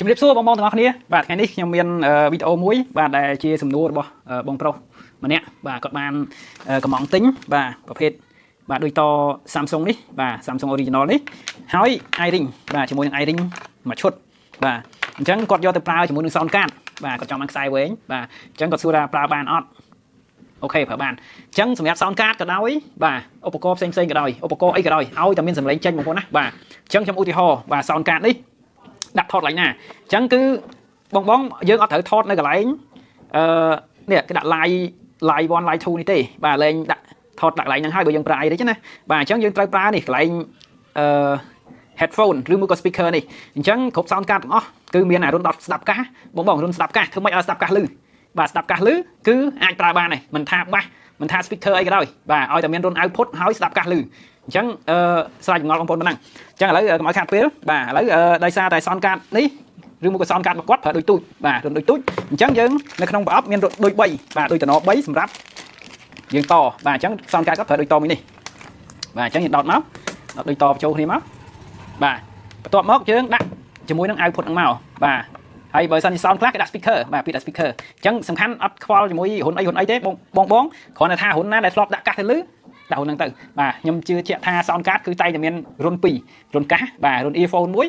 ជំរាបសួរបងប្អូនទាំងអស់គ្នាបាទថ្ងៃនេះខ្ញុំមានវីដេអូមួយបាទដែលជាសំណួររបស់បងប្រុសម្នាក់បាទគាត់បានកំងទិញបាទប្រភេទបាទដូចត Samsung នេះបាទ Samsung Original នេះហើយ iRing បាទជាមួយនឹង iRing មួយឈុតបាទអញ្ចឹងគាត់យកទៅប្រើជាមួយនឹង sound card បាទគាត់ចង់បានខ្សែវែងបាទអញ្ចឹងគាត់សួរថាប្រើបានអត់អូខេប្រើបានអញ្ចឹងសម្រាប់ sound card ក៏ដោយបាទឧបករណ៍ផ្សេងៗក៏ដោយឧបករណ៍អីក៏ដោយឲ្យតែមានសំឡេងចេញបងប្អូនណាបាទអញ្ចឹងខ្ញុំឧទាហរណ៍បាទ sound card នេះដាក់ថតកន្លែងណាអញ្ចឹងគឺបងយើងអត់ត្រូវថតនៅកន្លែងនេះគេដាក់ line 1 line 2នេះទេបាទលេងដាក់ថតដាក់កន្លែងហ្នឹងហើយបើយើងប្រើ iRig ណាបាទអញ្ចឹងយើងត្រូវប្រើនេះកន្លែងheadphone ឬមួយក៏ speaker នេះអញ្ចឹងគ្រប់ sound card ទាំងអស់គឺមានអារុន10ស្ដាប់កាសបងរុនស្ដាប់កាសធ្វើម៉េចឲ្យស្ដាប់កាសលឺបាទស្ដាប់កាសលឺគឺអាចប្រើបានហើយមិនថាបាសមិនថា speaker អីក៏ដោយបាទឲ្យតែមានរុន output ហើយស្ដាប់កាសលឺអញ្ចឹងស្រាវចម្ងល់បងប្អូនប៉ុណ្ណឹងអញ្ចឹងឥឡូវកុំឲ្យខាតពេលបាទឥឡូវដោយសារតែ sound card នេះឬមួយក៏ sound card របស់គាត់ប្រើដូចទូចបាទរុនដូចទូចអញ្ចឹងយើងនៅក្នុងប្រអប់មានដូច3បាទដូចតំណ3សម្រាប់យើងតបាទអញ្ចឹង sound card គាត់ប្រើដូចតមួយនេះបាទអញ្ចឹងយើងដោតមកដូចតបញ្ចូលគ្នាមកបាទបន្ទាប់មកយើងដាក់ជាមួយនឹង output ហ្នឹងមកបាទហើយបើសិនជា sound ខ្លះគេដាក់ speaker បាទពីដាក់ speaker អញ្ចឹងសំខាន់អត់ខ្វល់ជាមួយហ៊ុនអីទេបងគ្រាន់តែថាហ៊ុនណាដែលធ្លាប់ដាក់កាសទៅលើដាក់ហ៊ុនហ្នឹងទៅបាទខ្ញុំជឿជាក់ថា sound card គឺតែតែមានរុន2រុនកាសបាទរុន earphone មួយ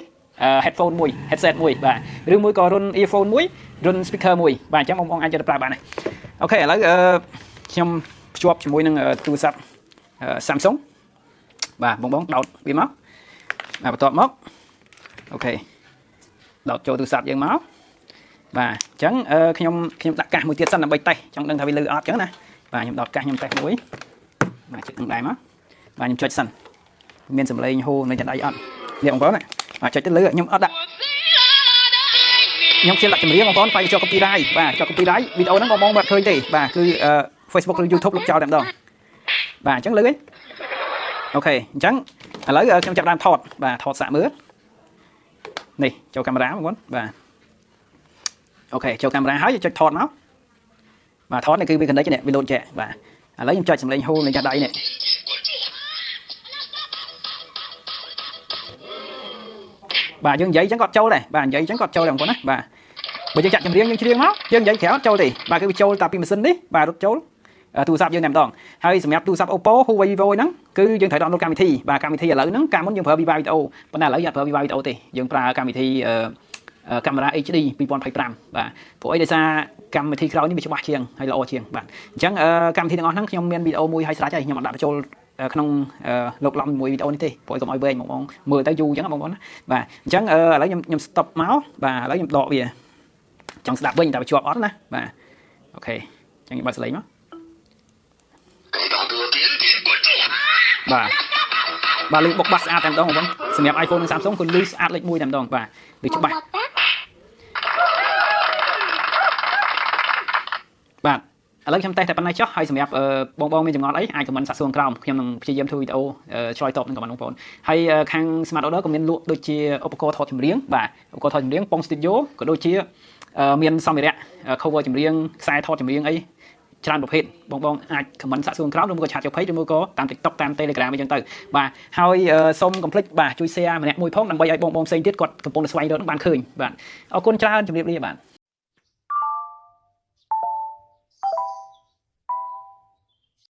headphone មួយ headset មួយបាទឬមួយក៏រុន earphone មួយរុន speaker មួយបាទអញ្ចឹងបងអាចយកទៅប្រើបានហើយអូខេឥឡូវខ្ញុំភ្ជាប់ជាមួយនឹងទូរស័ព្ទ Samsung បាទបងដោតវាមកបាទបន្ទាប់មកអូខេដោតចូលទូរស័ព្ទយើងមកបាទអញ្ចឹងខ្ញុំដាក់កាសមួយទៀតសិនដើម្បីតេស្តចង់ដឹងថាវាលឺអត់អញ្ចឹងណាបាទខ្ញុំដោតកាសខ្ញុំតេស្តមួយបាទជិតនឹងដែរមកបាទខ្ញុំចុចសិនមានសំឡេងហូរនៅចង្ដៃអត់នេះបងប្អូនណាបាទចុចទៅលើខ្ញុំអត់ដាក់ខ្ញុំជិះដាក់ចម្រៀងបងប្អូនខ្លាចជាប់ copyright បាទជាប់ copyright វីដេអូហ្នឹងបងបាត់ឃើញទេបាទគឺ Facebook ឬ YouTube លុបចោលតែម្ដងបាទអញ្ចឹងលឺទេអូខេអញ្ចឹងឥឡូវខ្ញុំចាប់ដើមថតបាទថតសាកមើលនេះចូលកាមេរ៉ាបងប្អូនបាទអូខេចូលកាមេរ៉ាហើយចុចថតមកបាទថតនេះគឺវា connect នេះវាលោតចែកបាទឥឡូវខ្ញុំចុចសំឡេងហូរនៅចាស់ដៃនេះបាទយើងនិយាយអញ្ចឹងគាត់ចូលដែរបាទនិយាយអញ្ចឹងគាត់ចូលដែរបងប្អូនណាបាទបើយើងចាក់ចម្រៀងយើងច្រៀងមកយើងនិយាយក្រៅអត់ចូលទេបាទគឺវាចូលតាពីម៉ាស៊ីននេះបាទរត់ចូលទូរស័ព្ទយើងតែម្ដងហើយសម្រាប់ទូរស័ព្ទ Oppo Huawei Vivo ហ្នឹងគឺយើងត្រូវ download កម្មវិធីបាទកម្មវិធីឥឡូវហ្នឹងកាលមុនយើងប្រើ Viva Video ប៉ុន្តែឥឡូវយើងអត់ប្រើ Viva Video ទេយើងប្រើកម្មវិធីកាមេរ៉ា HD 2025បាទព្រោះអីដោយសារកម្មវិធីក្រោយនេះវាច្បាស់ជាងហើយល្អជាងបាទអញ្ចឹងកម្មវិធីទាំងអស់ហ្នឹងខ្ញុំមានវីដេអូមួយឲ្យស្រេចហើយខ្ញុំអត់ដាក់បញ្ចូលក្នុងលោកឡំមួយវីដេអូនេះទេព្រោះឲ្យកុំឲ្យវែងបងមើលទៅយូរអញ្ចឹងបងប្អូនណាបាទអញ្ចឹងឥឡូវខ្ញុំ stop មកបាទឥឡូវខ្ញុំដកវាចង់ស្ដាប់វិញតែវាជាប់អត់ណាបាទអូខេអញ្ចឹងខ្ញុំបើកសលេងមកបាទលឺបុកបាសស្អាតតែម្ដងបងប្អូនសម្រាប់ iPhone និង Samsung គឺលឺស្អាតលេខ1តែម្ដងបាទលឺច្បាស់បាទឥឡូវខ្ញុំតេស្តតែប៉ុណ្ណេះចុះហើយសម្រាប់បងមានចម្ងល់អីអាច comment សាកសួរក្រោមខ្ញុំនឹងព្យាយាមធ្វើវីដេអូឆ្លើយតបនឹង comment បងប្អូនហើយខាង Smart Order ក៏មានលក់ដូចជាឧបករណ៍ថតចម្រៀងបាទឧបករណ៍ថតចម្រៀង Pong Studio ក៏ដូចជាមានសម្ភារៈ cover ចម្រៀងខ្សែថតចម្រៀងអីច្រើនប្រភេទបងអាច comment សាកសួរក្រោមឬមួយក៏ឆាតចូល page ឬមួយក៏តាម TikTok តាម Telegram អីចឹងទៅបាទហើយសូមកុំភ្លេចបាទជួយ share ម្នាក់មួយផងដើម្បីឲ្យបងផ្សេងទៀតគាត់កំពុងតែស្វែងរកនឹងបានឃើញបាទអរគុណច្រើនជម្រាបលាបាទ